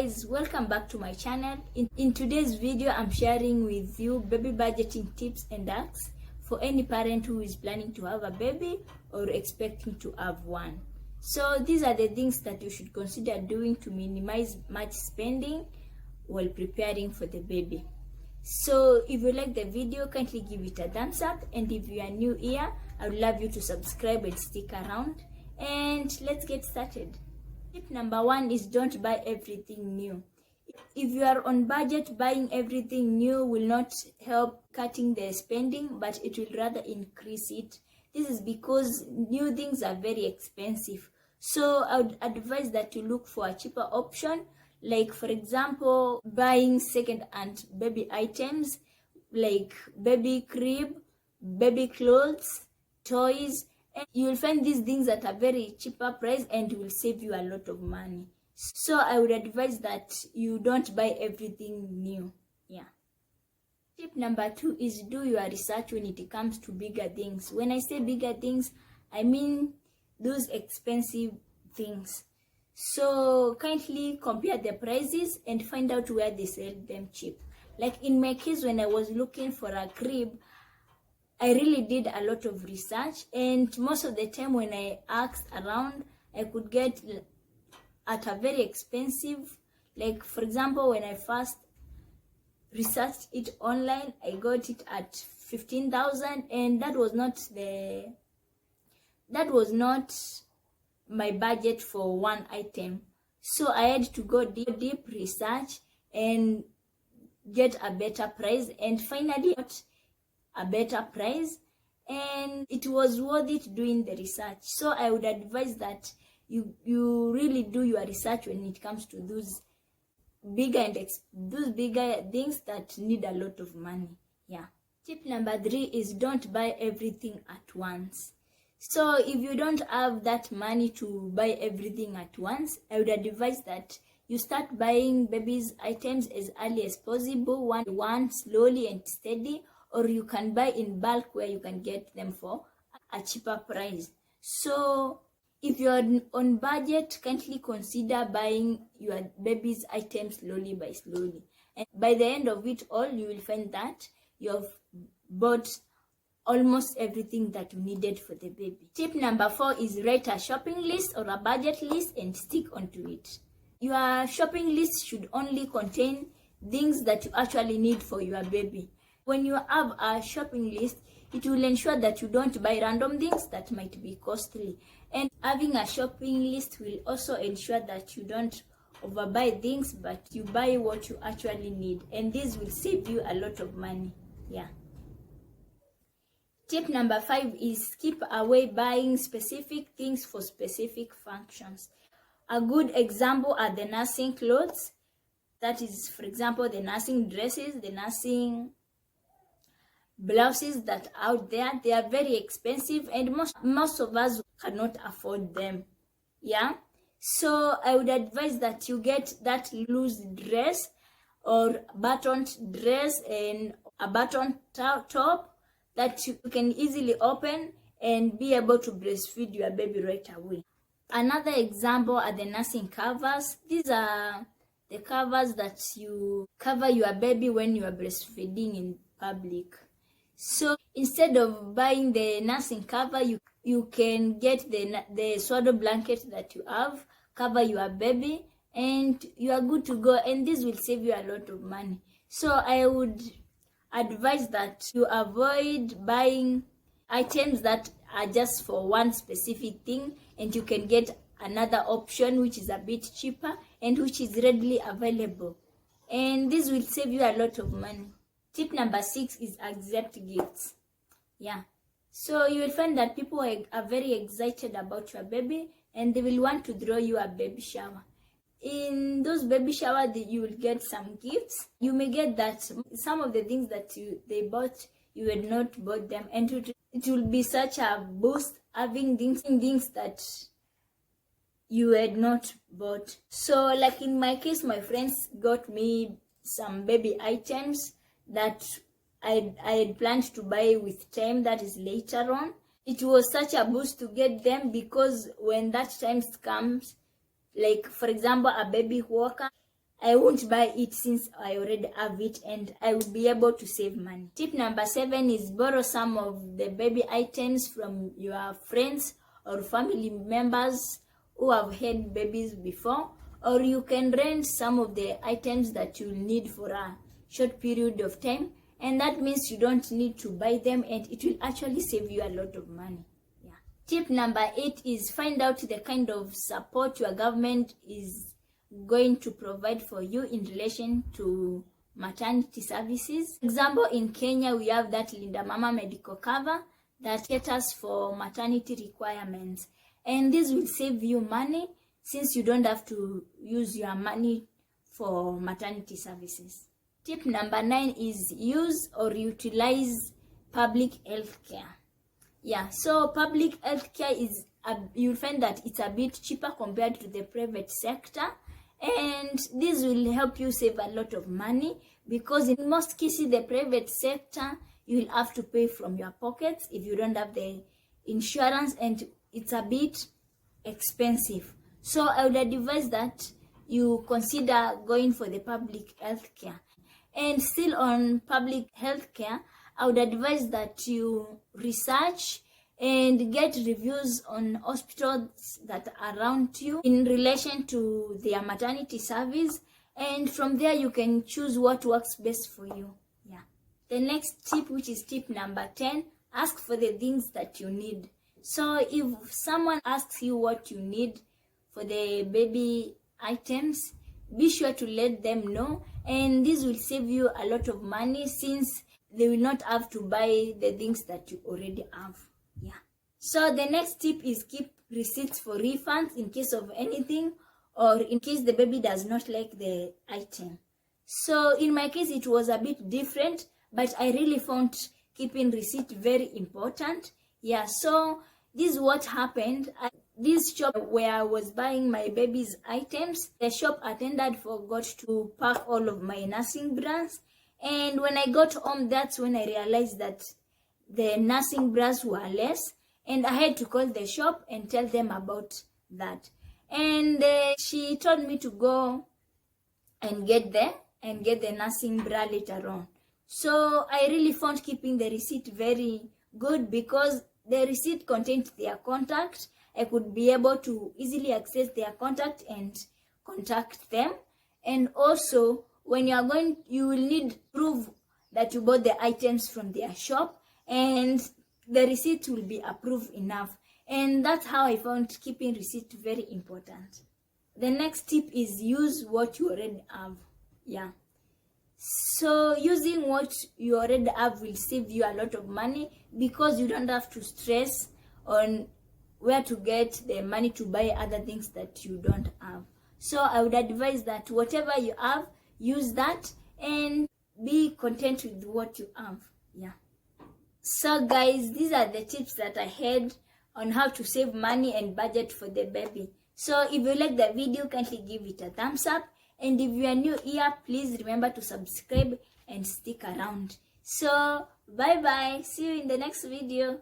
guys, welcome back to my channel. In today's video, I'm sharing with you baby budgeting tips and hacks for any parent who is planning to have a baby or expecting to have one. So these are the things that you should consider doing to minimize much spending while preparing for the baby. So if you like the video, kindly give it a thumbs up, and if you are new here, I would love you to subscribe and stick around. And let's get started. Tip number 1 is don't buy everything new. If you are on budget, buying everything new will not help cutting the spending, but it will rather increase it. This is because new things are very expensive. So I would advise that you look for a cheaper option, like for example, buying second-hand baby items like baby crib, baby clothes, toys. And you will find these things at a very cheaper price and will save you a lot of money. So I would advise that you don't buy everything new. Tip number 2 is do your research when it comes to bigger things. When I say bigger things, I mean those expensive things. So kindly compare the prices and find out where they sell them cheap. Like in my case, when I was looking for a crib, I really did a lot of research, and most of the time when I asked around, I could get at a very expensive, like for example, when I first researched it online, I got it at 15,000, and that was not my budget for one item. So I had to go deep research and get a better price, and finally got a better price, and it was worth it doing the research. So I would advise that you really do your research when it comes to those bigger things that need a lot of money. Tip number 3 is don't buy everything at once. So if you don't have that money to buy everything at once, I would advise that you start buying baby's items as early as possible, one slowly and steady, or you can buy in bulk where you can get them for a cheaper price. So if you're on budget, kindly consider buying your baby's items slowly by slowly. And by the end of it all, you will find that you have bought almost everything that you needed for the baby. Tip number 4 is write a shopping list or a budget list and stick onto it. Your shopping list should only contain things that you actually need for your baby. When you have a shopping list, it will ensure that you don't buy random things that might be costly. And having a shopping list will also ensure that you don't overbuy things, but you buy what you actually need. And this will save you a lot of money. Tip number 5 is keep away buying specific things for specific functions. A good example are the nursing clothes. That is, for example, the nursing dresses, the nursing blouses that are out there. They are very expensive, and most of us cannot afford them. So I would advise that you get that loose dress or buttoned dress and a button top that you can easily open and be able to breastfeed your baby right away. Another example are the nursing covers. These are the covers that you cover your baby when you are breastfeeding in public. So instead of buying the nursing cover, you can get the swaddle blanket that you have, cover your baby, and you are good to go, and this will save you a lot of money. So I would advise that you avoid buying items that are just for one specific thing, and you can get another option which is a bit cheaper and which is readily available, and this will save you a lot of money. Tip number 6 is accept gifts. So you will find that people are very excited about your baby, and they will want to throw you a baby shower. In those baby showers, you will get some gifts. You may get that some of the things that they bought, you had not bought them, and it will be such a boost having things that you had not bought. So like in my case, my friends got me some baby items that I had planned to buy with time, that is later on. It was such a boost to get them, because when that time comes, like for example a baby walker, I won't buy it since I already have it and I will be able to save money. Tip number 7 is borrow some of the baby items from your friends or family members who have had babies before, or you can rent some of the items that you need for a short period of time, and that means you don't need to buy them and it will actually save you a lot of money. Yeah. Tip number 8 is find out the kind of support your government is going to provide for you in relation to maternity services. Example, in Kenya we have that Linda Mama medical cover that caters for maternity requirements, and this will save you money since you don't have to use your money for maternity services. Tip number 9 is use or utilize public health care. Yeah, so public health care is you'll find that it's a bit cheaper compared to the private sector, and this will help you save a lot of money because in most cases the private sector you will have to pay from your pockets if you don't have the insurance, and it's a bit expensive. So I would advise that you consider going for the public health care. And still on public health care, I would advise that you research and get reviews on hospitals that are around you in relation to their maternity service, and from there you can choose what works best for you. Yeah. The next tip, which is tip number 10, ask for the things that you need. So if someone asks you what you need for the baby items, be sure to let them know, and this will save you a lot of money since they will not have to buy the things that you already have. Yeah. So the next tip is keep receipts for refunds in case of anything or in case the baby does not like the item. So in my case it was a bit different, but I really found keeping receipt very important. Yeah, so this is what happened. This shop where I was buying my baby's items, the shop attendant forgot to pack all of my nursing bras, and when I got home, that's when I realized that the nursing bras were less, and I had to call the shop and tell them about that. And she told me to go and get the nursing bra later on. So I really found keeping the receipt very good because the receipt contained their contact. I could be able to easily access their contact and contact them. And also, when you are going, you will need proof that you bought the items from their shop, and the receipt will be approved enough. And that's how I found keeping receipt very important. The next tip is use what you already have. Yeah. So using what you already have will save you a lot of money because you don't have to stress on where to get the money to buy other things that you don't have. So I would advise that whatever you have, use that and be content with what you have. Yeah. So guys, these are the tips that I had on how to save money and budget for the baby. So if you like the video, kindly give it a thumbs up. And if you are new here, please remember to subscribe and stick around. So bye bye. See you in the next video.